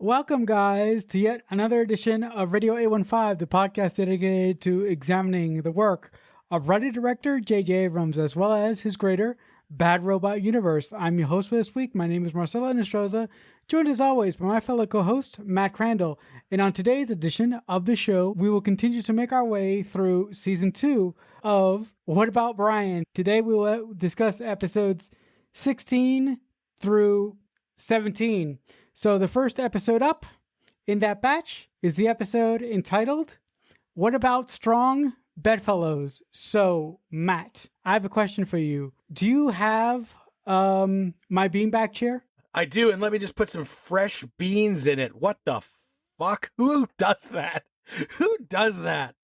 Welcome, guys, to yet another edition of Radio 815, the podcast dedicated to examining the work of writer-director J.J. Abrams, as well as his greater Bad Robot universe. I'm your host for this week. My name is Marcelo Inostroza, joined as always by my fellow co-host, Matt Crandall. And on today's edition of the show, we will continue to make our way through Season 2 of What About Brien? Today, we will discuss episodes 16 through 17. So the first episode up in that batch is the episode entitled, What About Strong Bedfellows? So, Matt, I have a question for you. Do you have my beanbag chair? I do, and let me just put some fresh beans in it. What the fuck? Who does that? Who does that?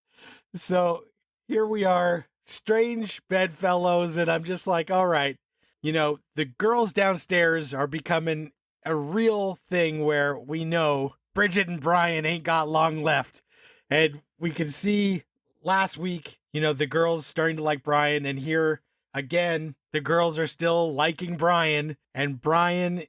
So here we are, strange bedfellows, and I'm just like, all right, the girls downstairs are becoming a real thing where we know Bridget and Brien ain't got long left. And we can see last week, the girls starting to like Brien, and here again, the girls are still liking Brien, and Brien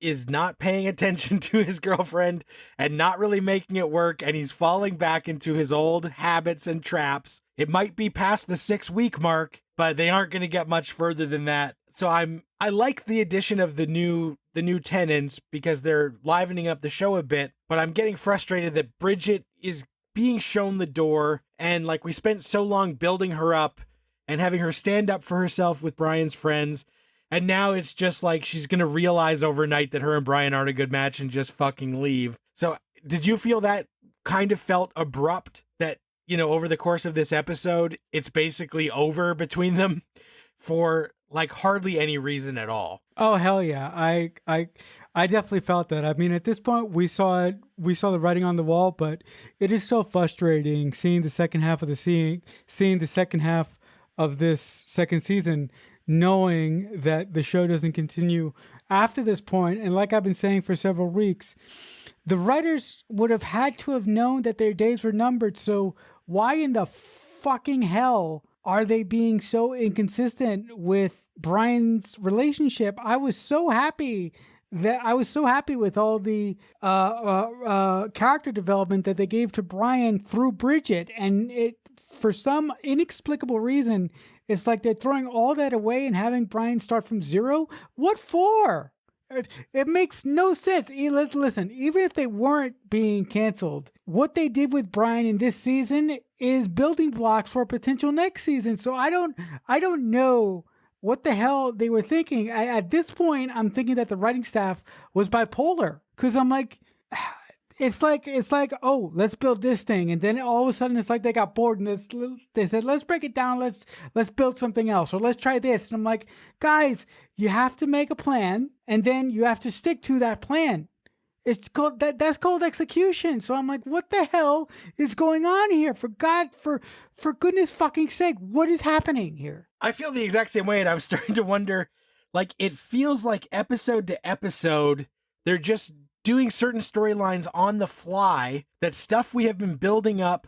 is not paying attention to his girlfriend and not really making it work, and he's falling back into his old habits and traps. It might be past the 6-week mark, but they aren't going to get much further than that. So I like the addition of the new tenants because they're livening up the show a bit, but I'm getting frustrated that Bridget is being shown the door, and like we spent so long building her up and having her stand up for herself with Brian's friends, and now it's just like she's going to realize overnight that her and Brien aren't a good match and just fucking leave. So did you feel that kind of felt abrupt that, over the course of this episode, it's basically over between them for like hardly any reason at all? Oh, hell yeah. I definitely felt that. I mean, at this point, we saw the writing on the wall, but it is so frustrating seeing the second half of this second season, knowing that the show doesn't continue after this point. And like I've been saying for several weeks, the writers would have had to have known that their days were numbered. So why in the fucking hell are they being so inconsistent with Brian's relationship? I was so happy with all the character development that they gave to Brien through Bridget, and it, for some inexplicable reason, it's like they're throwing all that away and having Brien start from zero. What for? It makes no sense. Listen, even if they weren't being canceled, what they did with Brien in this season is building blocks for a potential next season. So I don't know what the hell they were thinking. At this point, I'm thinking that the writing staff was bipolar, because I'm like, it's like, oh, let's build this thing, and then all of a sudden it's like they got bored and they said, let's break it down, let's build something else, or let's try this. And I'm like, guys, you have to make a plan, and then you have to stick to that plan. It's called that's called execution. So I'm like, what the hell is going on here? For goodness fucking sake, what is happening here? I feel the exact same way, and I'm starting to wonder, like, it feels like episode to episode, they're just doing certain storylines on the fly, that stuff we have been building up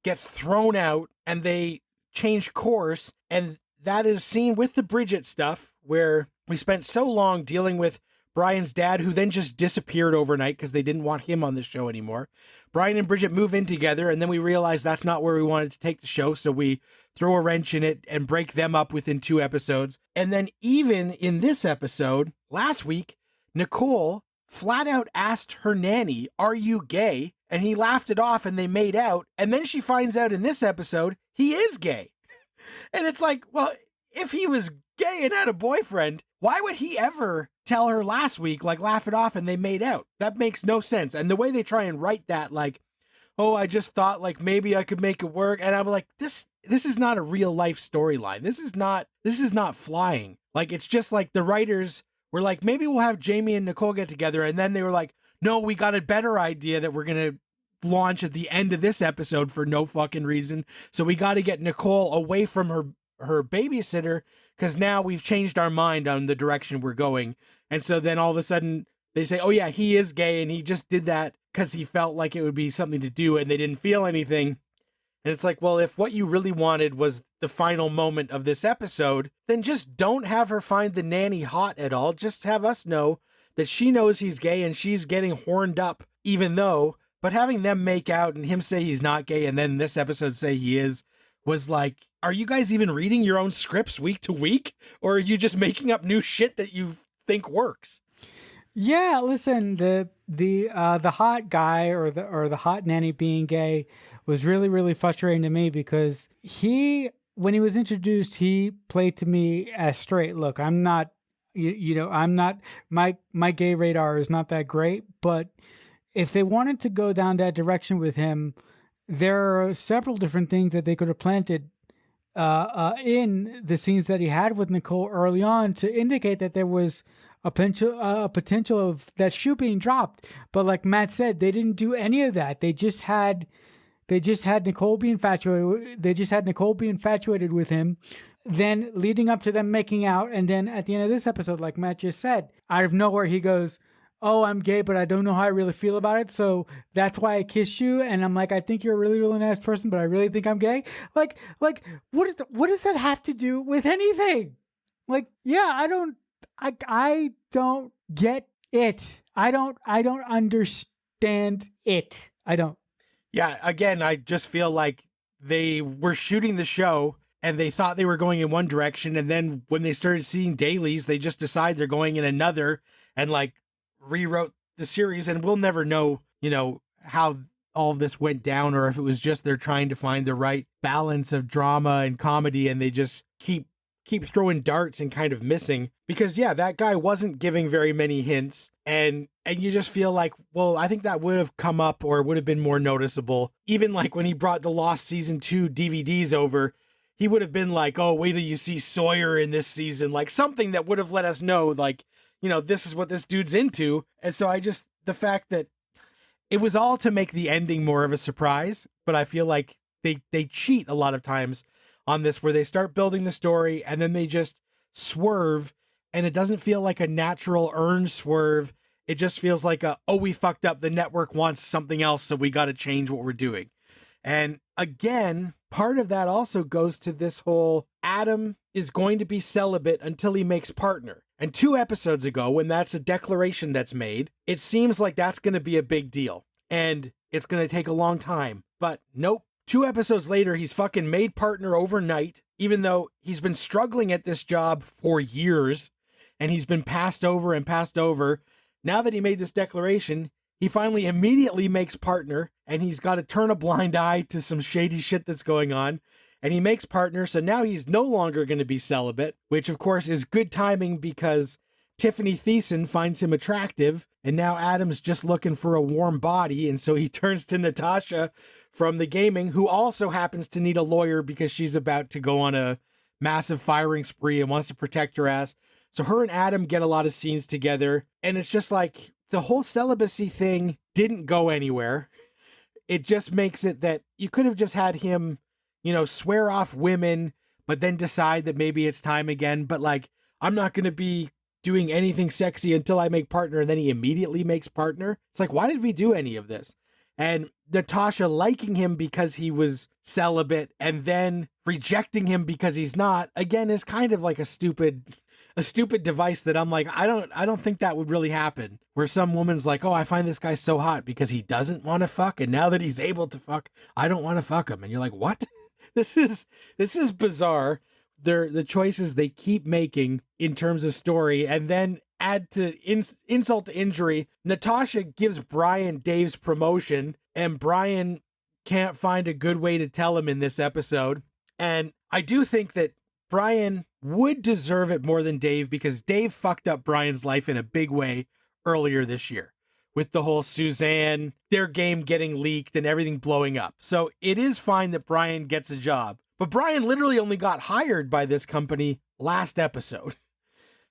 gets thrown out and they change course. And that is seen with the Bridget stuff, where we spent so long dealing with Brian's dad, who then just disappeared overnight because they didn't want him on the show anymore. Brien and Bridget move in together, and then we realize that's not where we wanted to take the show, so we throw a wrench in it and break them up within 2 episodes. And then even in this episode, last week, Nicole flat out asked her nanny, "Are you gay?" And he laughed it off and they made out. And then she finds out in this episode, he is gay. And it's like, well, if he was gay and had a boyfriend, why would he ever tell her last week, like, laugh it off and they made out? That makes no sense. And the way they try and write that, like, oh, I just thought like maybe I could make it work. And I'm like, this is not a real life storyline. This is not flying. Like, it's just like the writers were like, maybe we'll have Jamie and Nicole get together. And then they were like, no, we got a better idea that we're going to launch at the end of this episode for no fucking reason. So we got to get Nicole away from her babysitter, because now we've changed our mind on the direction we're going. And so then all of a sudden they say, oh yeah, he is gay, and he just did that because he felt like it would be something to do, and they didn't feel anything. And it's like, well, if what you really wanted was the final moment of this episode, then just don't have her find the nanny hot at all. Just have us know that she knows he's gay and she's getting horned up even though, but having them make out and him say he's not gay and then this episode say he is was like, are you guys even reading your own scripts week to week? Or are you just making up new shit that you think works? Yeah, listen, the hot guy or the hot nanny being gay was really, really frustrating to me because when he was introduced, he played to me as straight. Look, I'm not, I'm not, my gay radar is not that great, but if they wanted to go down that direction with him, there are several different things that they could have planted in the scenes that he had with Nicole early on to indicate that there was a potential of that shoe being dropped. But like Matt said, they didn't do any of that. They just had Nicole be infatuated. They just had Nicole be infatuated with him. Then leading up to them making out, and then at the end of this episode, like Matt just said, out of nowhere he goes, "Oh, I'm gay, but I don't know how I really feel about it. So that's why I kissed you." And I'm like, "I think you're a really, really nice person, but I really think I'm gay." Like, what does that have to do with anything? Like, yeah, I don't get it. I don't understand it. I don't. Yeah, again, I just feel like they were shooting the show and they thought they were going in one direction, and then when they started seeing dailies, they just decide they're going in another and like rewrote the series, and we'll never know, how all of this went down, or if it was just they're trying to find the right balance of drama and comedy and they just keep throwing darts and kind of missing, because yeah, that guy wasn't giving very many hints, and you just feel like, well, I think that would have come up or would have been more noticeable. Even like when he brought the Lost season 2 DVDs over, he would have been like, "Oh, wait till you see Sawyer in this season," like something that would have let us know, like, this is what this dude's into. And so the fact that it was all to make the ending more of a surprise, but I feel like they cheat a lot of times on this, where they start building the story and then they just swerve, and it doesn't feel like a natural earned swerve. It just feels like we fucked up. The network wants something else, so we got to change what we're doing. And again, part of that also goes to this whole Adam is going to be celibate until he makes partner. And 2 episodes ago, when that's a declaration that's made, it seems like that's going to be a big deal. And it's going to take a long time. But nope. 2 episodes later, he's fucking made partner overnight, even though he's been struggling at this job for years. And he's been passed over and passed over. Now that he made this declaration, he finally immediately makes partner, and he's got to turn a blind eye to some shady shit that's going on. And he makes partner, so now he's no longer going to be celibate, which of course is good timing because Tiffany Thiessen finds him attractive, and now Adam's just looking for a warm body, and so he turns to Natasha from the gaming, who also happens to need a lawyer because she's about to go on a massive firing spree and wants to protect her ass. So her and Adam get a lot of scenes together, and it's just like the whole celibacy thing didn't go anywhere. It just makes it that you could have just had him, swear off women, but then decide that maybe it's time again. But like, I'm not going to be doing anything sexy until I make partner, and then he immediately makes partner. It's like, why did we do any of this? And Natasha liking him because he was celibate and then rejecting him because he's not, again, is kind of like a stupid device that I'm like, I don't think that would really happen, where some woman's like, "Oh, I find this guy so hot because he doesn't want to fuck, and now that he's able to fuck, I don't want to fuck him." And you're like, what? This is bizarre. The choices they keep making in terms of story, and then add to insult to injury, Natasha gives Brien Dave's promotion, and Brien can't find a good way to tell him in this episode. And I do think that Brien would deserve it more than Dave, because Dave fucked up Brian's life in a big way earlier this year with the whole Suzanne, their game getting leaked and everything blowing up. So it is fine that Brien gets a job, but Brien literally only got hired by this company last episode.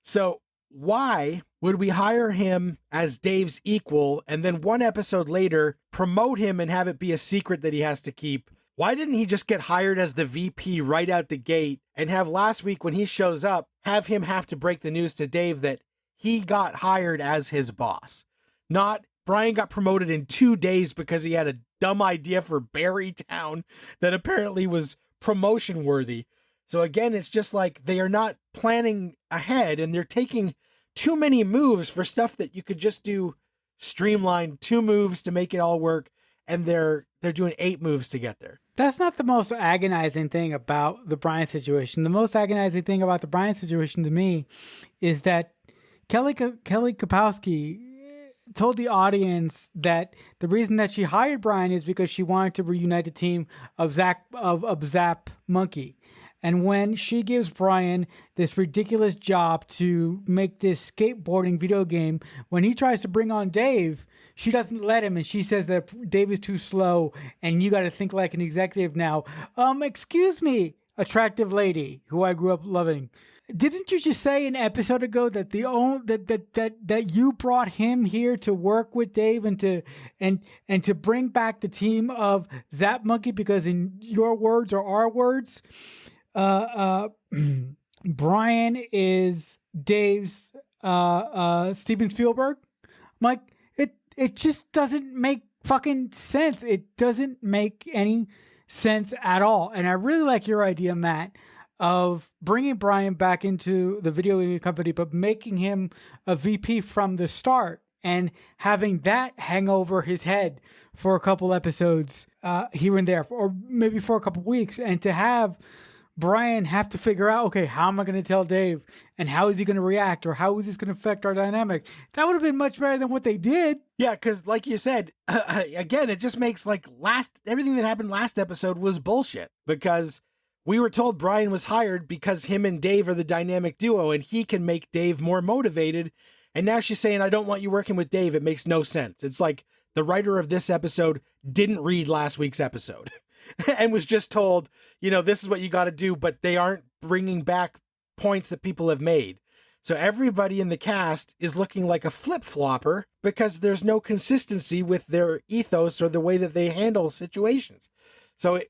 So why would we hire him as Dave's equal and then 1 episode later promote him and have it be a secret that he has to keep? Why didn't he just get hired as the VP right out the gate and have last week, when he shows up, have him have to break the news to Dave that he got hired as his boss? Not Brien got promoted in 2 days because he had a dumb idea for Barrytown that apparently was promotion worthy. So again, it's just like they are not planning ahead, and they're taking too many moves for stuff that you could just do streamlined 2 moves to make it all work, and they're doing 8 moves to get there. That's not the most agonizing thing about the Brien situation. The most agonizing thing about the Brien situation to me is that Kelly Kapowski told the audience that the reason that she hired Brien is because she wanted to reunite the team of Zap Monkey. And when she gives Brien this ridiculous job to make this skateboarding video game, when he tries to bring on Dave, she doesn't let him, and she says that Dave is too slow, and you got to think like an executive now. Excuse me, attractive lady who I grew up loving. Didn't you just say an episode ago that that you brought him here to work with Dave and to bring back the team of Zap Monkey because in your words or our words, Brien is Dave's Steven Spielberg? Mike, it just doesn't make fucking sense. It doesn't make any sense at all. And I really like your idea, Matt, of bringing Brien back into the video game company, but making him a VP from the start and having that hang over his head for a couple episodes here and there, or maybe for a couple weeks, and to have Brien have to figure out, okay, how am I going to tell Dave, and how is he going to react, or how is this going to affect our dynamic? That would have been much better than what they did. Yeah, because like you said, again, it just makes like everything that happened last episode was bullshit, because we were told Brien was hired because him and Dave are the dynamic duo and he can make Dave more motivated. And now she's saying, I don't want you working with Dave. It makes no sense. It's like the writer of this episode didn't read last week's episode and was just told, this is what you got to do, but they aren't bringing back points that people have made. So everybody in the cast is looking like a flip-flopper because there's no consistency with their ethos or the way that they handle situations. So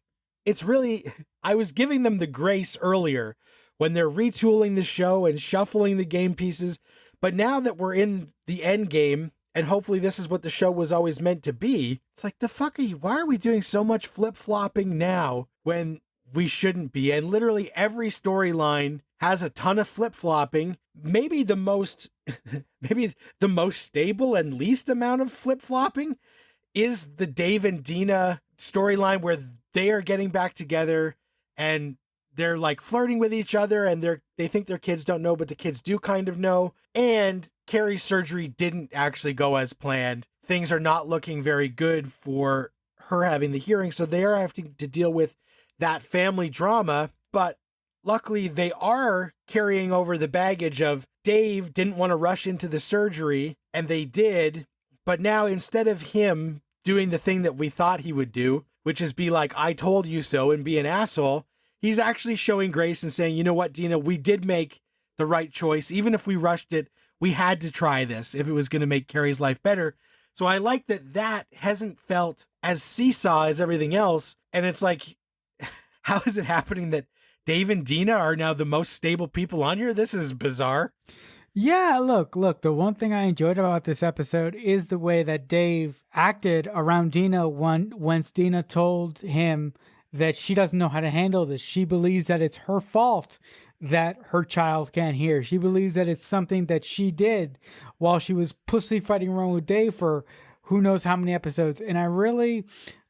it's really, I was giving them the grace earlier when they're retooling the show and shuffling the game pieces. But now that we're in the end game, and hopefully this is what the show was always meant to be, it's like, the fuck are you? Why are we doing so much flip-flopping now when we shouldn't be? And literally every storyline has a ton of flip-flopping. Maybe the most stable and least amount of flip-flopping is the Dave and Dina storyline, where they are getting back together and they're like flirting with each other, and they think their kids don't know, but the kids do kind of know. And Carrie's surgery didn't actually go as planned. Things are not looking very good for her having the hearing, so they are having to deal with that family drama. But luckily they are carrying over the baggage of Dave didn't want to rush into the surgery, and they did. But now, instead of him doing the thing that we thought he would do, which is be like, I told you so, and be an asshole, he's actually showing grace and saying, you know what, Dina, we did make the right choice. Even if we rushed it, we had to try this if it was going to make Carrie's life better. So I like that hasn't felt as seesaw as everything else. And it's like, how is it happening that Dave and Dina are now the most stable people on here? This is bizarre. Yeah, look, the one thing I enjoyed about this episode is the way that Dave acted around Dina once Dina told him that she doesn't know how to handle this. She believes that it's her fault that her child can't hear. She believes that it's something that she did while she was pussyfooting around with Dave for who knows how many episodes. And I really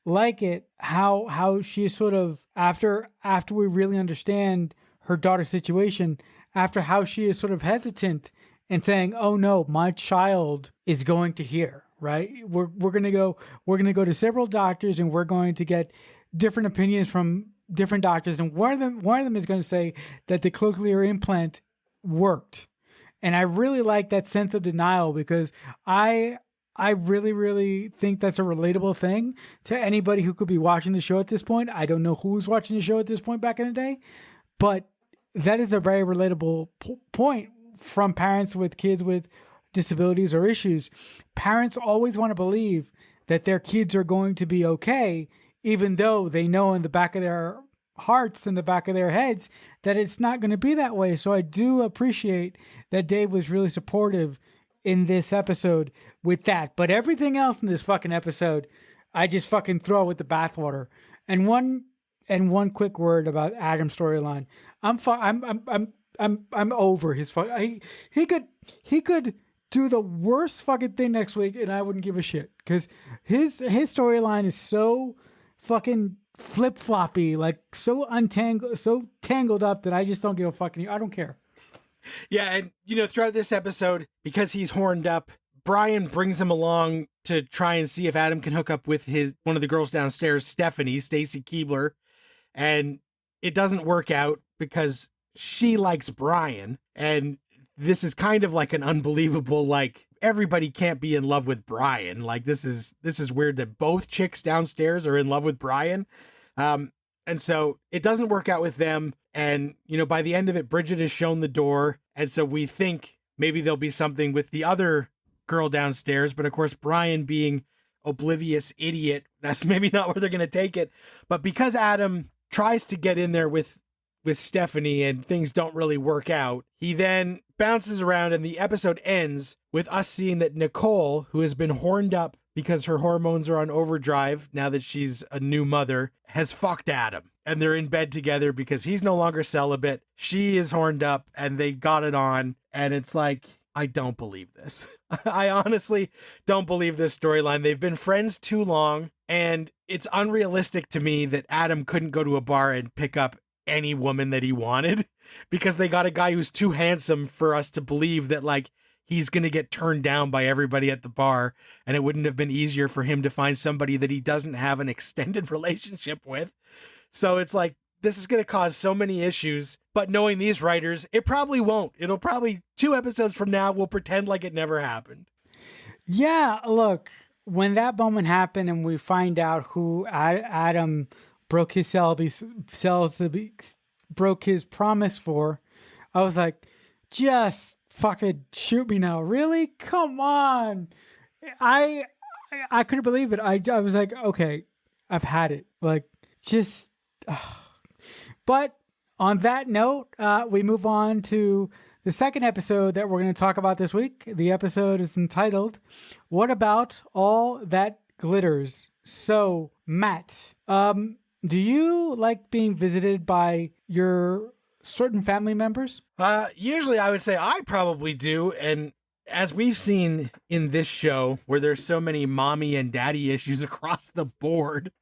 like it how she is sort of, after we really understand her daughter's situation, after how she is sort of hesitant and saying, oh no, my child is going to hear, right? We're going to go to several doctors, and we're going to get different opinions from different doctors. And one of them is going to say that the cochlear implant worked. And I really like that sense of denial, because I really, really think that's a relatable thing to anybody who could be watching the show at this point. I don't know who was watching the show at this point back in the day, but that is a very relatable point from parents with kids with disabilities or issues. Parents always want to believe that their kids are going to be okay, even though they know in the back of their hearts and the back of their heads that it's not going to be that way. So I do appreciate that Dave was really supportive in this episode with that. But everything else in this fucking episode, I just fucking throw with the bathwater. And one quick word about Adam's storyline. I'm over his fuck. He could do the worst fucking thing next week and I wouldn't give a shit. Because his storyline is so fucking flip-floppy, like so tangled up that I just don't give a fucking, I don't care. Yeah, and throughout this episode, because he's horned up, Brien brings him along to try and see if Adam can hook up with one of the girls downstairs, Stacy Keebler, and it doesn't work out because she likes Brien, and this is kind of like an unbelievable, like, everybody can't be in love with Brien. Like, this is weird that both chicks downstairs are in love with Brien. And so it doesn't work out with them. And, by the end of it, Bridget is shown the door. And so we think maybe there'll be something with the other girl downstairs. But of course, Brien being oblivious idiot, that's maybe not where they're going to take it. But because Adam tries to get in there with Stephanie and things don't really work out, he then bounces around and the episode ends with us seeing that Nicole, who has been horned up because her hormones are on overdrive now that she's a new mother, has fucked Adam. And they're in bed together because he's no longer celibate. She is horned up and they got it on. And it's like, I don't believe this. I honestly don't believe this storyline. They've been friends too long. And it's unrealistic to me that Adam couldn't go to a bar and pick up any woman that he wanted because they got a guy who's too handsome for us to believe that, like, he's going to get turned down by everybody at the bar, and it wouldn't have been easier for him to find somebody that he doesn't have an extended relationship with. So it's like, this is going to cause so many issues, but knowing these writers, it probably won't. It'll probably 2 episodes from now, we'll pretend like it never happened. Yeah, look, when that moment happened and we find out who Adam broke his broke his promise for, I was like, just fucking shoot me now. Really? Come on. I couldn't believe it. I was like, okay, I've had it. Like, just, but on that note, we move on to the second episode that we're going to talk about this week. The episode is entitled, What About All That Glitters? So, Matt, do you like being visited by your certain family members? Usually I would say I probably do. And as we've seen in this show, where there's so many mommy and daddy issues across the board,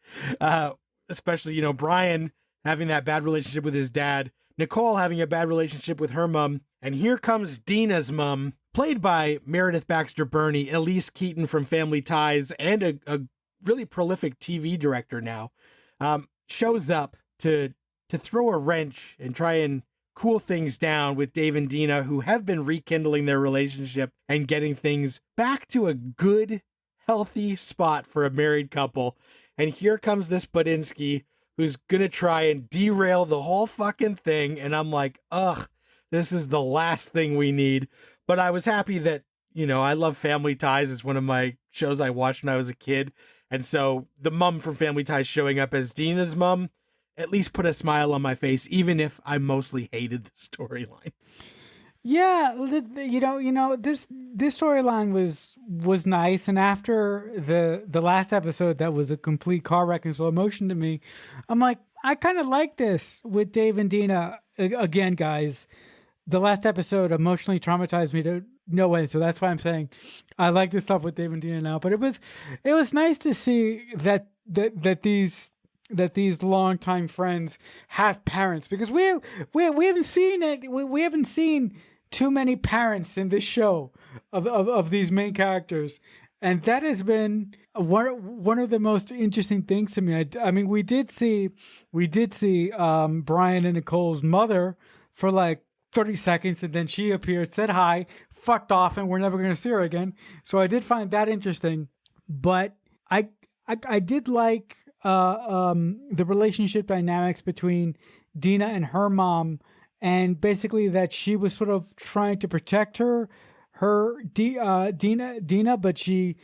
especially, Brien having that bad relationship with his dad, Nicole having a bad relationship with her mom, and here comes Dina's mom, played by Meredith Baxter Birney, Elise Keaton from Family Ties, and a really prolific TV director now, shows up to throw a wrench and try and cool things down with Dave and Dina, who have been rekindling their relationship and getting things back to a good, healthy spot for a married couple. And here comes this Budinsky, who's going to try and derail the whole fucking thing. And I'm like, ugh, this is the last thing we need. But I was happy that, I love Family Ties. It's one of my shows I watched when I was a kid. And so the mom from Family Ties showing up as Dina's mom at least put a smile on my face, even if I mostly hated the storyline. Yeah, this storyline was nice, and after the last episode that was a complete car wreck and slow motion to me, I'm like, I kind of like this with Dave and Dina. Again, guys, the last episode emotionally traumatized me to no end, so that's why I'm saying I like this stuff with Dave and Dina now. But it was nice to see that these longtime friends have parents, because we haven't seen it. We haven't seen too many parents in this show of these main characters, and that has been one of the most interesting things to me. I mean, we did see Brien and Nicole's mother for like 30 seconds, and then she appeared, said hi, fucked off, and we're never going to see her again. So I did find that interesting, but I did like the relationship dynamics between Dina and her mom, and basically that she was sort of trying to protect Dina, but she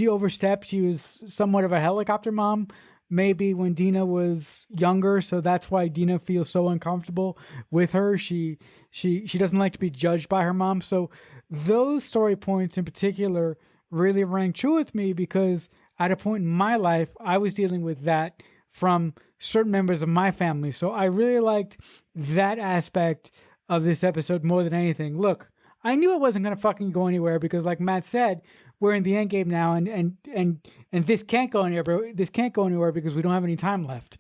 overstepped. She was somewhat of a helicopter mom, maybe when Dina was younger, so that's why Dina feels so uncomfortable with her. She doesn't like to be judged by her mom. So those story points in particular really rang true with me, because at a point in my life, I was dealing with that from certain members of my family. So I really liked that aspect of this episode more than anything. Look, I knew it wasn't going to fucking go anywhere because, like Matt said, we're in the end game now, and this can't go anywhere. This can't go anywhere because we don't have any time left.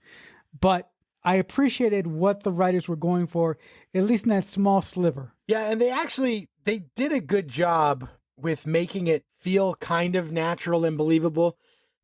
But I appreciated what the writers were going for, at least in that small sliver. Yeah, and they did a good job with making it feel kind of natural and believable,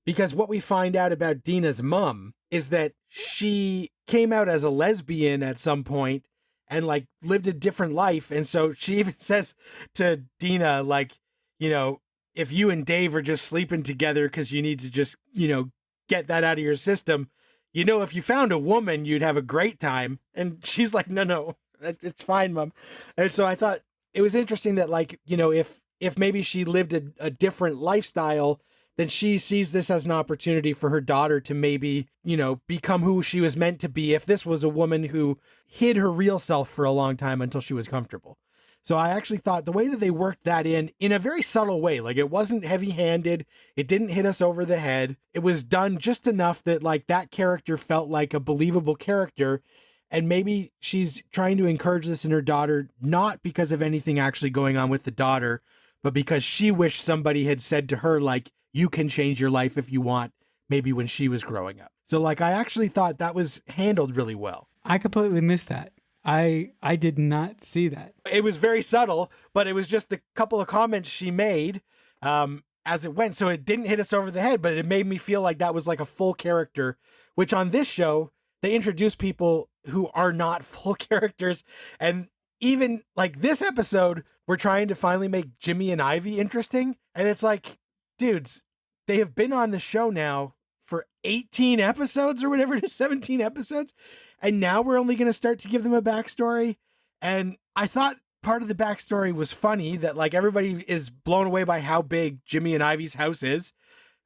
because what we find out about Dina's mom is that she came out as a lesbian at some point and like lived a different life. And so she even says to Dina, like, you know, if you and Dave are just sleeping together because you need to just, you know, get that out of your system, you know, if you found a woman, you'd have a great time. And she's like, no, it's fine, Mom. And so I thought it was interesting that, like, you know, if maybe she lived a different lifestyle, then she sees this as an opportunity for her daughter to maybe, you know, become who she was meant to be if this was a woman who hid her real self for a long time until she was comfortable. So I actually thought the way that they worked that in a very subtle way, like it wasn't heavy-handed, it didn't hit us over the head, it was done just enough that like that character felt like a believable character. And maybe she's trying to encourage this in her daughter, not because of anything actually going on with the daughter, but because she wished somebody had said to her, like, you can change your life if you want, maybe when she was growing up. So like, I actually thought that was handled really well. I completely missed that. I did not see that. It was very subtle, but it was just the couple of comments she made as it went. So it didn't hit us over the head, but it made me feel like that was like a full character, which on this show, they introduce people who are not full characters. And even like this episode, we're trying to finally make Jimmy and Ivy interesting. And it's like, dudes, they have been on the show now for 18 episodes or whatever it is, 17 episodes. And now we're only going to start to give them a backstory. And I thought part of the backstory was funny, that like everybody is blown away by how big Jimmy and Ivy's house is.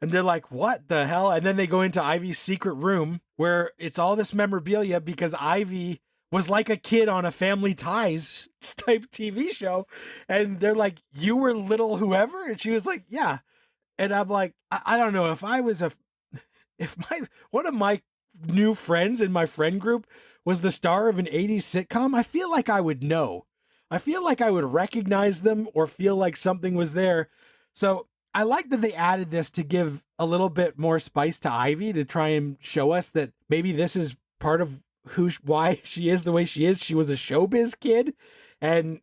And they're like, what the hell? And then they go into Ivy's secret room where it's all this memorabilia because Ivy was like a kid on a Family Ties type TV show. And they're like, you were little whoever? And she was like, yeah. And I'm like, I don't know, if one of my new friends in my friend group was the star of an 80s sitcom, I feel like I would know. I feel like I would recognize them or feel like something was there. So I like that they added this to give a little bit more spice to Ivy, to try and show us that maybe this is part of why she is the way she is. She was a showbiz kid and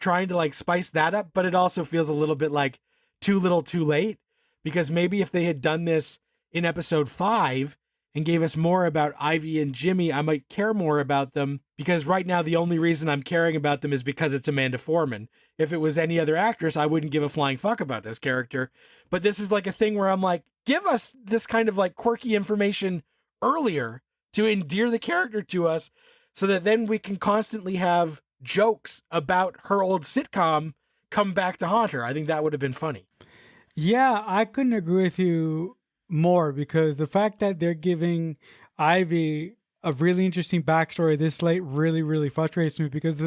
trying to like spice that up, but it also feels a little bit like too little too late, because maybe if they had done this in episode 5 and gave us more about Ivy and Jimmy, I might care more about them, because right now the only reason I'm caring about them is because it's Amanda Foreman. If it was any other actress, I wouldn't give a flying fuck about this character. But this is like a thing where I'm like, give us this kind of like quirky information earlier to endear the character to us, so that then we can constantly have jokes about her old sitcom come back to haunt her. I think that would have been funny. Yeah, I couldn't agree with you more, because the fact that they're giving Ivy a really interesting backstory this late really, really frustrates me, because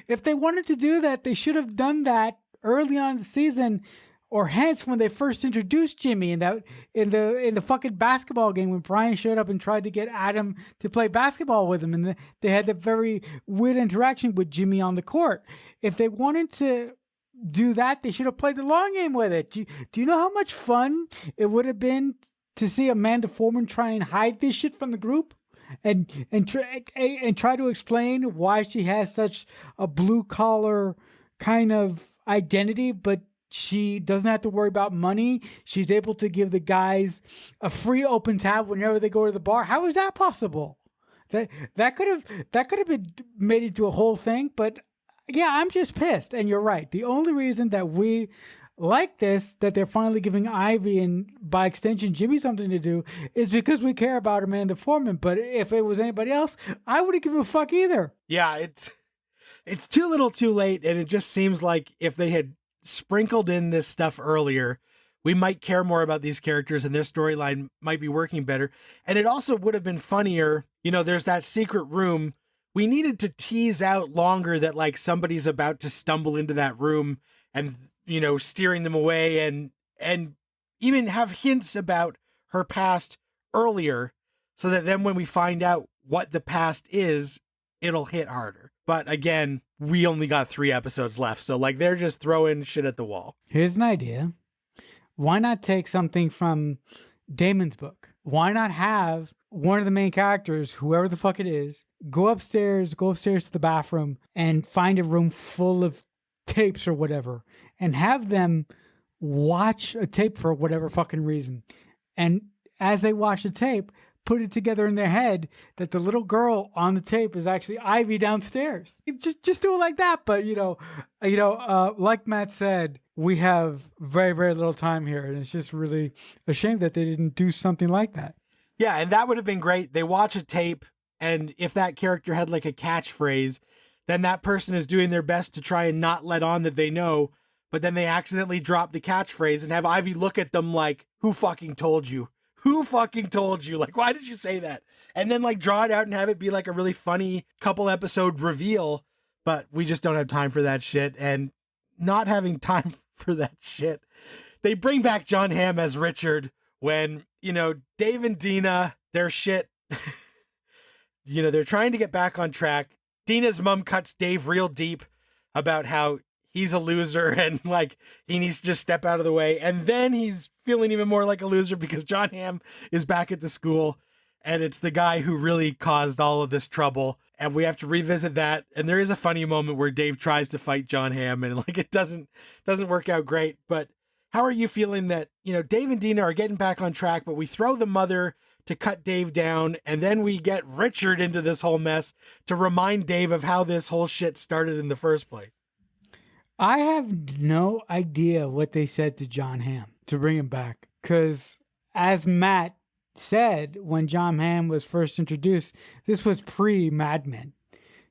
if they wanted to do that, they should have done that early on in the season, or hence when they first introduced Jimmy in the fucking basketball game, when Brien showed up and tried to get Adam to play basketball with him, and they had that very weird interaction with Jimmy on the court. If they wanted to do that, they should have played the long game with it. Do you know how much fun it would have been to see Amanda Foreman try and hide this shit from the group, and try to explain why she has such a blue collar kind of identity, but she doesn't have to worry about money. She's able to give the guys a free open tab whenever they go to the bar. How is that possible? That could have been made into a whole thing, but yeah, I'm just pissed. And you're right. The only reason that we like this, that they're finally giving Ivy and by extension Jimmy something to do, is because we care about Amanda Foreman. But if it was anybody else, I wouldn't give a fuck either. Yeah, it's too little too late. And it just seems like if they had sprinkled in this stuff earlier, we might care more about these characters and their storyline might be working better. And it also would have been funnier. You know, there's that secret room. We needed to tease out longer that like somebody's about to stumble into that room and, you know, steering them away, and even have hints about her past earlier, so that then when we find out what the past is, it'll hit harder. But again, we only got 3 episodes left. So like they're just throwing shit at the wall. Here's an idea. Why not take something from Damon's book? Why not have one of the main characters, whoever the fuck it is, go upstairs to the bathroom and find a room full of tapes or whatever and have them watch a tape for whatever fucking reason. And as they watch the tape, put it together in their head that the little girl on the tape is actually Ivy downstairs. Just do it like that. But like Matt said, we have very, very little time here, and it's just really a shame that they didn't do something like that. Yeah, and that would have been great. They watch a tape, and if that character had like a catchphrase, then that person is doing their best to try and not let on that they know, but then they accidentally drop the catchphrase and have Ivy look at them like, who fucking told you? Who fucking told you? Like, why did you say that? And then like draw it out and have it be like a really funny couple episode reveal, but we just don't have time for that shit. And not having time for that shit, they bring back John Hamm as Richard when, Dave and Dina, their shit, they're trying to get back on track. Dina's mom cuts Dave real deep about how he's a loser and like he needs to just step out of the way. And then he's feeling even more like a loser because John Hamm is back at the school and it's the guy who really caused all of this trouble. And we have to revisit that. And there is a funny moment where Dave tries to fight John Hamm and like it doesn't work out great. But how are you feeling that, Dave and Dina are getting back on track, but we throw the mother to cut Dave down, and then we get Richard into this whole mess to remind Dave of how this whole shit started in the first place? I have no idea what they said to John Hamm to bring him back. Because as Matt said, when John Hamm was first introduced, this was pre-Mad Men.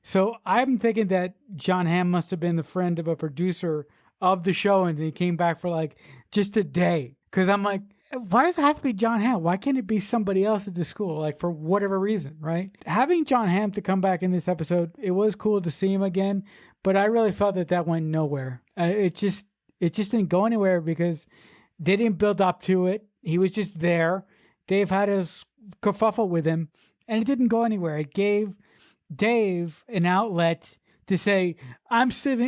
So I'm thinking that John Hamm must have been the friend of a producer of the show, and he came back for like just a day. Because I'm like, why does it have to be John Hamm? Why can't it be somebody else at the school? Like for whatever reason, right? Having John Hamm to come back in this episode, it was cool to see him again, but I really felt that went nowhere. It just didn't go anywhere because they didn't build up to it. He was just there. Dave had a kerfuffle with him, and it didn't go anywhere. It gave Dave an outlet to say, I'm still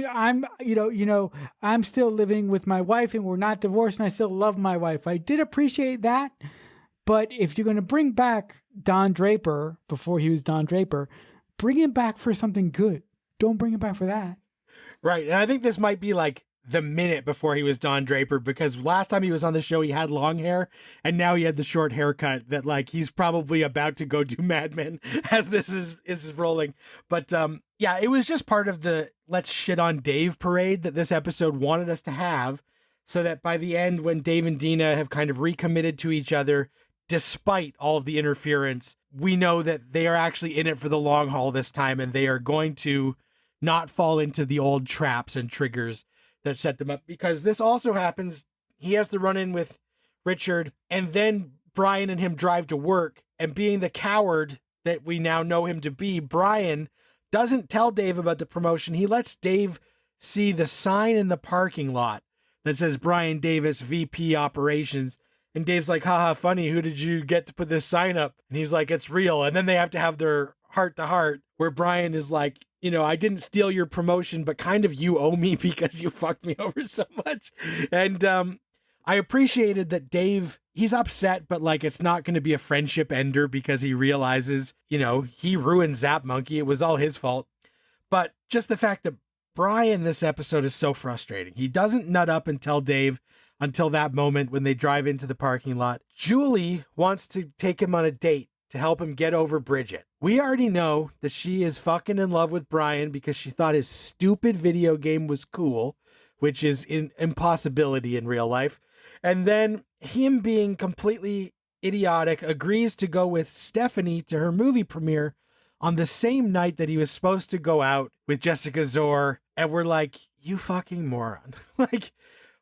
living with my wife and we're not divorced and I still love my wife. I did appreciate that. But if you're going to bring back Don Draper before he was Don Draper, bring him back for something good. Don't bring him back for that. Right. And I think this might be like the minute before he was Don Draper, because last time he was on the show, he had long hair and now he had the short haircut that like he's probably about to go do Mad Men as this is rolling. But yeah, it was just part of the let's shit on Dave parade that this episode wanted us to have, so that by the end, when Dave and Dina have kind of recommitted to each other, despite all of the interference, we know that they are actually in it for the long haul this time and they are going to not fall into the old traps and triggers that set them up. Because this also happens, he has to run in with Richard, and then Brien and him drive to work, and being the coward that we now know him to be, Brien doesn't tell Dave about the promotion. He lets Dave see the sign in the parking lot that says Brien Davis, VP Operations. And Dave's like, haha, funny, who did you get to put this sign up? And he's like, it's real. And then they have to have their heart to heart where Brien is like, I didn't steal your promotion, but kind of you owe me because you fucked me over so much. And I appreciated that Dave, he's upset, but like it's not going to be a friendship ender because he realizes, he ruined Zap Monkey. It was all his fault. But just the fact that Brien this episode is so frustrating. He doesn't nut up and tell Dave until that moment when they drive into the parking lot. Julie wants to take him on a date to help him get over Bridget. We already know that she is fucking in love with Brien because she thought his stupid video game was cool, which is an impossibility in real life. And then him being completely idiotic agrees to go with Stephanie to her movie premiere on the same night that he was supposed to go out with Jessica Zor. And we're like, you fucking moron. Like,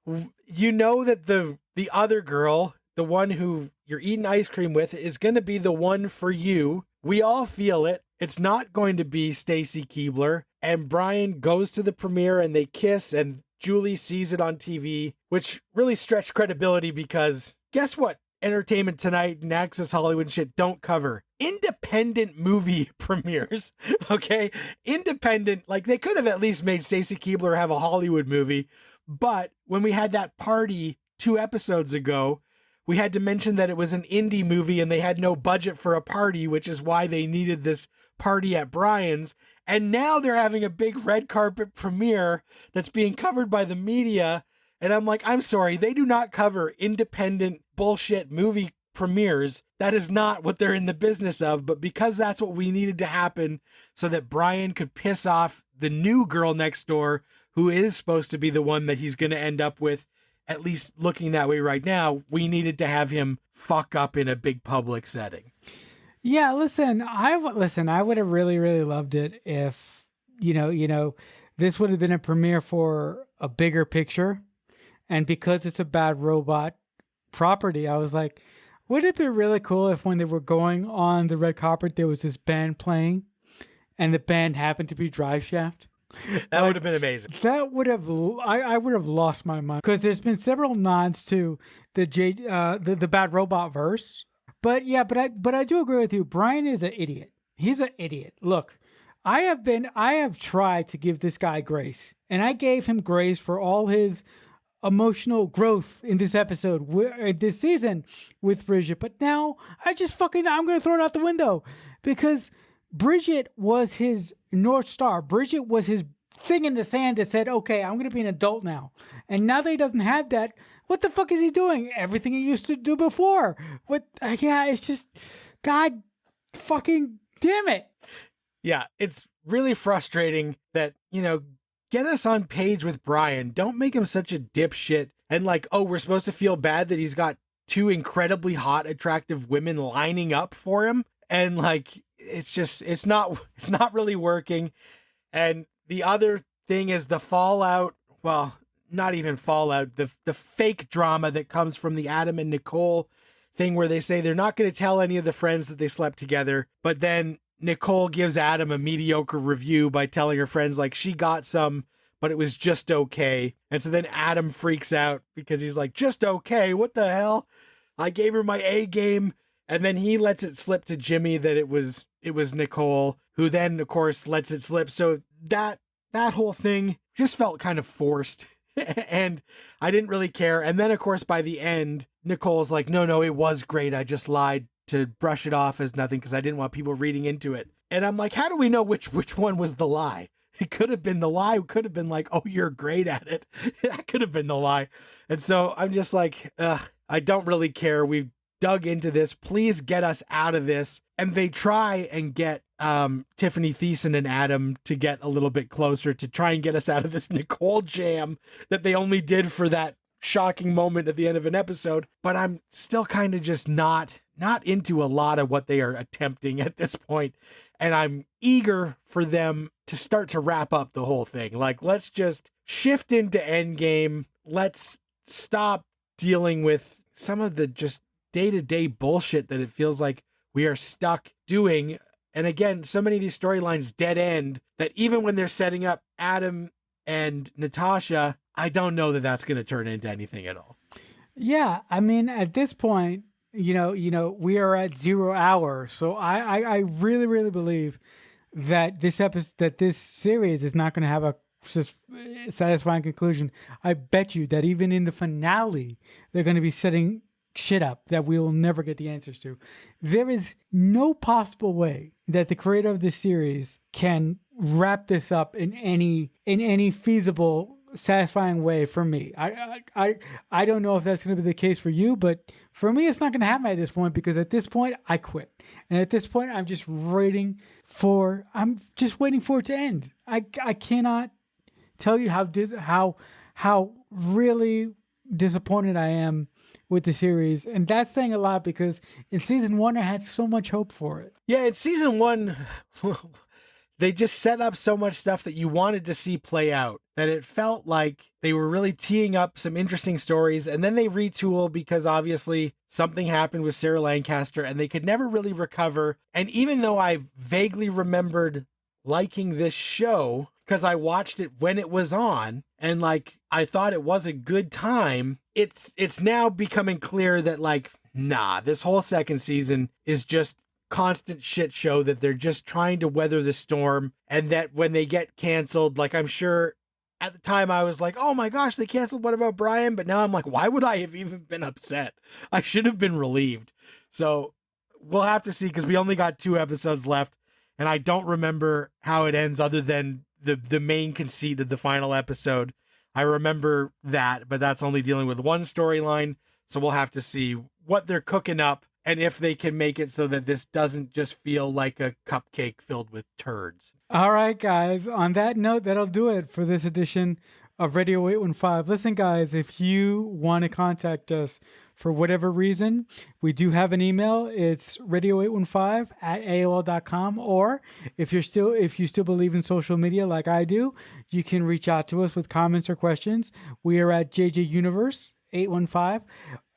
that the other girl, the one who you're eating ice cream with, is going to be the one for you. We all feel it. It's not going to be Stacy Keebler. And Brien goes to the premiere and they kiss and Julie sees it on TV, which really stretched credibility because guess what? Entertainment Tonight and Access Hollywood shit don't cover independent movie premieres. Okay, independent, like they could have at least made Stacy Keibler have a Hollywood movie, but when we had that party 2 episodes ago, we had to mention that it was an indie movie and they had no budget for a party, which is why they needed this party at Brien's. And now they're having a big red carpet premiere that's being covered by the media. And I'm like, I'm sorry, they do not cover independent bullshit movie premieres. That is not what they're in the business of. But because that's what we needed to happen so that Brien could piss off the new girl next door, who is supposed to be the one that he's going to end up with, at least looking that way right now, we needed to have him fuck up in a big public setting. Yeah, I would have really, really loved it if, this would have been a premiere for a bigger picture. And because it's a Bad Robot property, I was like, would it be really cool if when they were going on the red carpet, there was this band playing and the band happened to be Drive Shaft? That would have been amazing. That would have, I would have lost my mind because there's been several nods to the Bad Robot verse. But yeah, but I do agree with you. Brien is an idiot. He's an idiot. Look, I have tried to give this guy grace, and I gave him grace for all his emotional growth in this episode, this season with Bridget. But now I'm going to throw it out the window because Bridget was his North Star. Bridget was his thing in the sand that said, okay, I'm going to be an adult now. And now that he doesn't have that, what the fuck is he doing? Everything he used to do before. It's just, God fucking damn it. Yeah, it's really frustrating that, get us on page with Brien. Don't make him such a dipshit. And like, oh, we're supposed to feel bad that he's got 2 incredibly hot, attractive women lining up for him. And like, it's not really working. And the other thing is the fallout. Well, not even fallout, the fake drama that comes from the Adam and Nicole thing where they say they're not going to tell any of the friends that they slept together. But then Nicole gives Adam a mediocre review by telling her friends like she got some, but it was just okay. And so then Adam freaks out because he's like, just okay? What the hell? I gave her my A game. And then he lets it slip to Jimmy that it was Nicole, who then of course lets it slip. So that whole thing just felt kind of forced. And I didn't really care. And then, of course, by the end, Nicole's like, no, it was great. I just lied to brush it off as nothing because I didn't want people reading into it. And I'm like, how do we know which one was the lie? It could have been the lie. It could have been like, oh, you're great at it. That could have been the lie. And so I'm just like, I don't really care. We've dug into this. Please get us out of this. And they try and get Tiffany Thiessen and Adam to get a little bit closer to try and get us out of this Nicole jam that they only did for that shocking moment at the end of an episode. But I'm still kind of just not into a lot of what they are attempting at this point. And I'm eager for them to start to wrap up the whole thing. Like, let's just shift into Endgame. Let's stop dealing with some of the just day-to-day bullshit that it feels like we are stuck doing. And again, so many of these storylines dead end that even when they're setting up Adam and Natasha, I don't know that that's going to turn into anything at all. Yeah, I mean, at this point, we are at 0 hour. So I really, really believe that this series is not going to have a just satisfying conclusion. I bet you that even in the finale, they're going to be setting shit up that we will never get the answers to. There is no possible way that the creator of this series can wrap this up in any feasible, satisfying way for me. I don't know if that's going to be the case for you, but for me, it's not going to happen at this point because at this point, I quit. And at this point, I'm just waiting for it to end. I cannot tell you how really disappointed I am with the series. And that's saying a lot because in season 1, I had so much hope for it. Yeah, in season 1, they just set up so much stuff that you wanted to see play out that it felt like they were really teeing up some interesting stories. And then they retool because obviously something happened with Sarah Lancaster and they could never really recover. And even though I vaguely remembered liking this show because I watched it when it was on and like I thought it was a good time, it's now becoming clear that like Nah, this whole second season is just constant shit show that they're just trying to weather the storm, and that when they get canceled, like, I'm sure at the time I was like, oh my gosh, they canceled What About Brien? But now I'm like, why would I have even been upset? I should have been relieved. So we'll have to see, because we only got 2 episodes left, and I don't remember how it ends other than the main conceit of the final episode. I remember that, but that's only dealing with one storyline. So we'll have to see what they're cooking up and if they can make it so that this doesn't just feel like a cupcake filled with turds. All right, guys. On that note, that'll do it for this edition of Radio 815. Listen, guys, if you want to contact us for whatever reason, we do have an email. It's radio815@aol.com. Or if you still believe in social media like I do, you can reach out to us with comments or questions. We are at JJ Universe 815.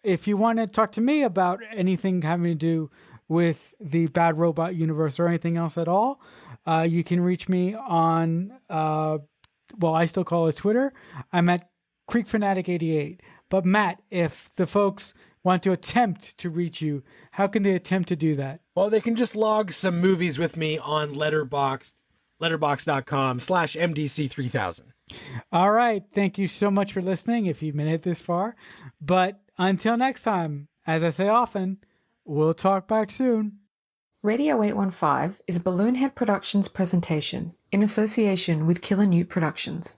If you want to talk to me about anything having to do with the Bad Robot universe or anything else at all, you can reach me on, I still call it Twitter. I'm at CreekFanatic88. But Matt, if the folks want to attempt to reach you, how can they attempt to do that? Well, they can just log some movies with me on letterboxd.com/MDC3000. All right. Thank you so much for listening if you've made it this far. But until next time, as I say often, we'll talk back soon. Radio 815 is a Balloonhead Productions presentation in association with Killer Newt Productions.